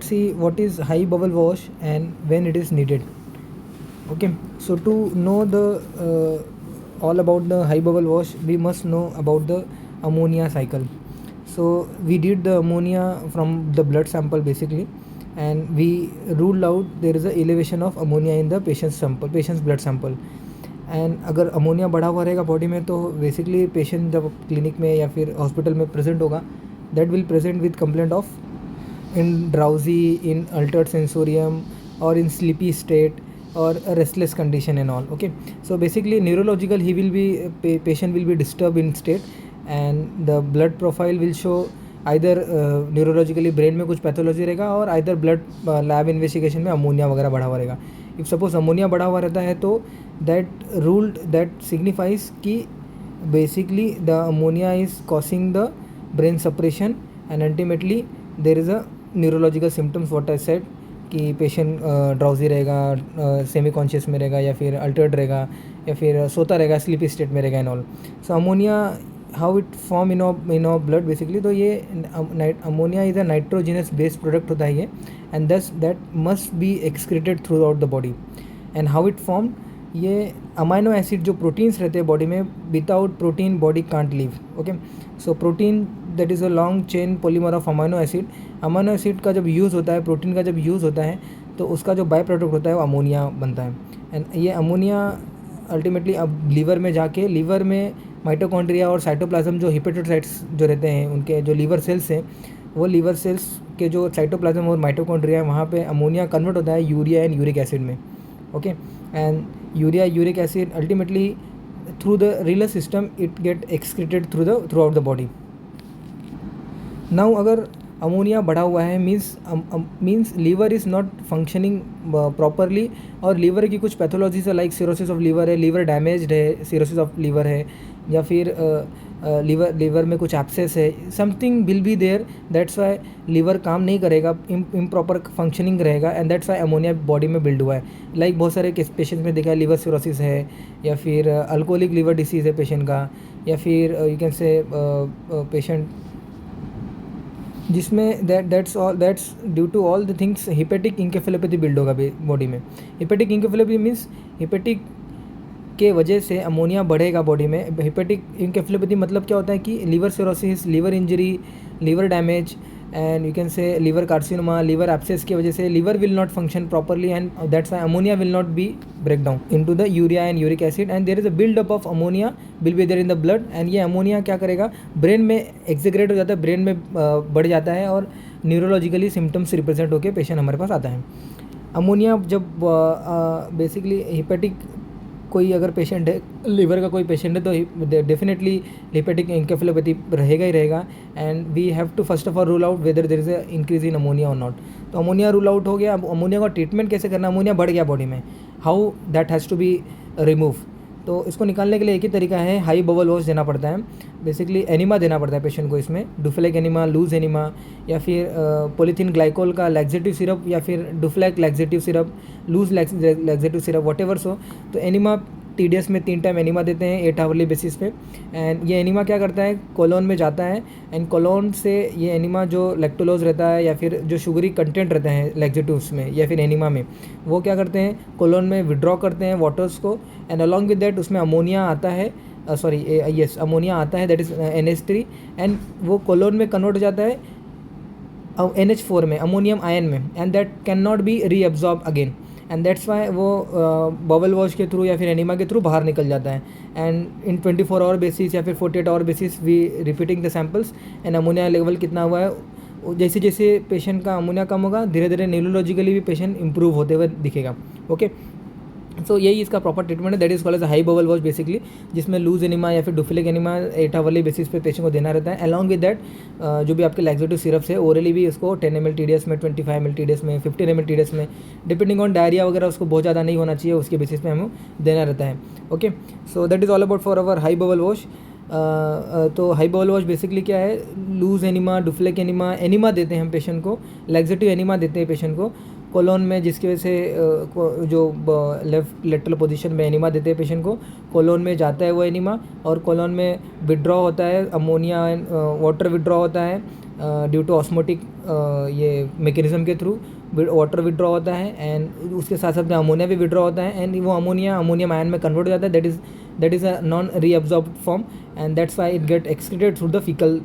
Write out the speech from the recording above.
see what is high bubble wash and when it is needed. Okay, so to know the all about the high bubble wash, we must know about the ammonia cycle. So we did the ammonia from the blood sample basically, and we ruled out there is a elevation of ammonia in the patient's blood sample. And अगर ammonia बढ़ा हुआ रहेगा body में तो basically patient जब clinic में या फिर हॉस्पिटल में प्रेजेंट होगा, that will present with complaint of in drowsy, in Altered sensorium और इन स्लीपी स्टेट और restless condition and all. Okay, so basically neurological he will be patient will be disturb in state and the blood profile will show either neurologically brain में कुछ pathology रहेगा और either blood lab investigation में ammonia वगैरह बढ़ा हुआ रहेगा. If suppose ammonia बढ़ा हुआ रहता है तो दैट सिग्निफाइज कि basically the ammonia is causing the brain suppression and ultimately there is a neurological symptoms what I said कि पेशेंट ड्राउजी रहेगा, सेमी कॉन्शियस में रहेगा या फिर अल्टर्ड रहेगा या फिर सोता रहेगा, स्लीपी स्टेट में रहेगा and all. So ammonia how it form in of blood basically, तो ये ammonia is a nitrogenous based product होता है ये, एंड दस that must be excreted through out the body. And how it form, ये amino acid जो proteins रहते हैं बॉडी में, without protein body can't live. Okay, so protein that is a long chain polymer of amino acid. Amino acid का जब use होता है, protein का जब यूज़ होता है तो उसका जो बाय प्रोडक्ट होता है वो अमोनिया बनता है. एंड ये अमोनिया अल्टीमेटली अब लीवर में जाके, लीवर में माइटोकॉन्ड्रिया और साइटोप्लाज्म जो हिपेटोसाइट्स जो रहते हैं उनके जो लीवर सेल्स हैं, वो लीवर सेल्स के जो साइटोप्लाज्म और माइटोकॉन्ड्रिया वहाँ पे अमोनिया कन्वर्ट होता है यूरिया एंड यूरिक एसिड में. Okay, and urea uric acid ultimately through the रिलर system it get excreted through out the body. Now अगर अमोनिया बढ़ा हुआ है means liver is not functioning properly, और लीवर की कुछ पैथोलॉजीज है लाइक सिरोसिस ऑफ लीवर है, लीवर डैमेज्ड है, सिरोसिस ऑफ लीवर है, या फिर लीवर में कुछ एब्सेस है, something will be there. That's why liver काम नहीं करेगा, इम्प्रॉपर फंक्शनिंग रहेगा, and that's why ammonia body में बिल्ड हुआ है. लाइक बहुत सारे पेशेंट्स में देखा है लीवर सिरोसिस है, या फिर अल्कोहलिक लीवर डिसीज़ है पेशेंट का, या फिर यू कैन से पेशेंट जिसमें that's due to all the things hepatic encephalopathy build होगा बॉडी में. हिपेटिक इंकेफेलोपैथी मीन्स हिपेटिक के वजह से अमोनिया बढ़ेगा बॉडी में. हिपेटिक इंकेफेलोपैथी मतलब क्या होता है कि liver cirrhosis, liver injury, liver damage and you can say liver carcinoma, liver abscess की वजह से liver will not function properly, and that's why ammonia will not be break down into the urea and uric acid, and there is a build up of ammonia will be there in the blood. And ये ammonia क्या करेगा, brain में एक्सिक्रेट हो जाता है, brain में बढ़ जाता है और न्यूरोलॉजिकली सिम्टम्स रिप्रेजेंट होकर पेशेंट हमारे पास आता है. अमोनिया जब बेसिकली हिपेटिक कोई अगर पेशेंट है, लीवर का कोई पेशेंट है, तो डेफिनेटली हिपेटिक इंकेफेलोपैथी रहेगा ही रहेगा. And we have to first of all rule out whether there is a increase in ammonia और नॉट. तो अमोनिया रूल आउट हो गया. अब अमोनिया का ट्रीटमेंट कैसे करना, अमोनिया बढ़ गया बॉडी में, how that has to be remove. तो इसको निकालने के लिए एक ही तरीका है, हाई बबल वॉश देना पड़ता है. बेसिकली एनिमा देना पड़ता है पेशेंट को, इसमें डुफ्लेक एनिमा, लूज एनिमा, या फिर पॉलीथीन ग्लाइकोल का लैक्सेटिव सिरप, या फिर Duphalac laxative syrup, loose laxative syrup, whatever's हो. तो एनिमा TDS में 3 टाइम एनिमा देते हैं 8 आवरली बेसिस पे. एंड ये एनिमा क्या करता है, कोलोन में जाता है, एंड कोलोन से ये एनिमा जो लैक्टोलोज रहता है या फिर जो शुगरी कंटेंट रहता है लैक्सेटिव्स में या फिर एनिमा में, वो क्या करते हैं, कोलोन में विड्रॉ करते हैं वाटर्स को, एंड अलॉन्ग विद दैट उसमें अमोनिया आता है, अमोनिया आता है, दैट इज़ NH3, एंड वो कोलोन में कन्वर्ट हो जाता है NH4 में, अमोनियम आयन में, and that can not be reabsorb again. And that's Y वो बबल वॉश के थ्रू या फिर एनिमा के थ्रू बाहर निकल जाता है. एंड इन 24 आवर बेसिस या फिर 48 hour basis we repeating the samples, and ammonia level कितना हुआ है, जैसे जैसे पेशेंट का अमोनिया कम होगा धीरे धीरे न्यूरोलॉजिकली भी पेशेंट इंप्रूव होते हुए दिखेगा. ओके, सो यही इसका प्रॉपर ट्रीटमेंट है, that is called as high bubble wash basically, जिसमें लूज एनिमा या फिर डुफ्लेक एनिमा 8 आवरली बेसिस पे पेशेंट को देना रहता है. अलॉन्ग विद दैट जो भी आपके लैक्सेटिव सिरप्स है ओरली भी इसको 10 ml TDS में, 25 ml TDS में, 15 ml TDS में, डिपेंडिंग ऑन डायरिया वगैरह उसको बहुत ज़्यादा नहीं होना चाहिए, उसके बेसिस पे हमें देना रहता है. Okay, so that is all about for our high bubble wash. तो हाई बबल वॉश बेसिकली क्या है, लूज एनिमा, डुफ्लेक एनिमा, एनिमा देते हैं हम पेशेंट को, लैक्सेटिव एनिमा देते हैं पेशेंट को कोलोन में, जिसकी वजह से जो लेफ्ट लेटरल पोजीशन में एनिमा देते हैं पेशेंट को, कोलोन में जाता है वो एनिमा और कोलोन में विड्रॉ होता है, अमोनिया वाटर विड्रॉ होता है, ड्यू टू ऑस्मोटिक ये मैकेनिज्म के थ्रू वाटर विड्रॉ होता है एंड उसके साथ साथ में अमोनिया भी विड्रॉ होता है एंड वो अमोनियम आयन में कन्वर्ट हो जाता है, that is a non reabsorbed form and that's why it get excreted through the faecal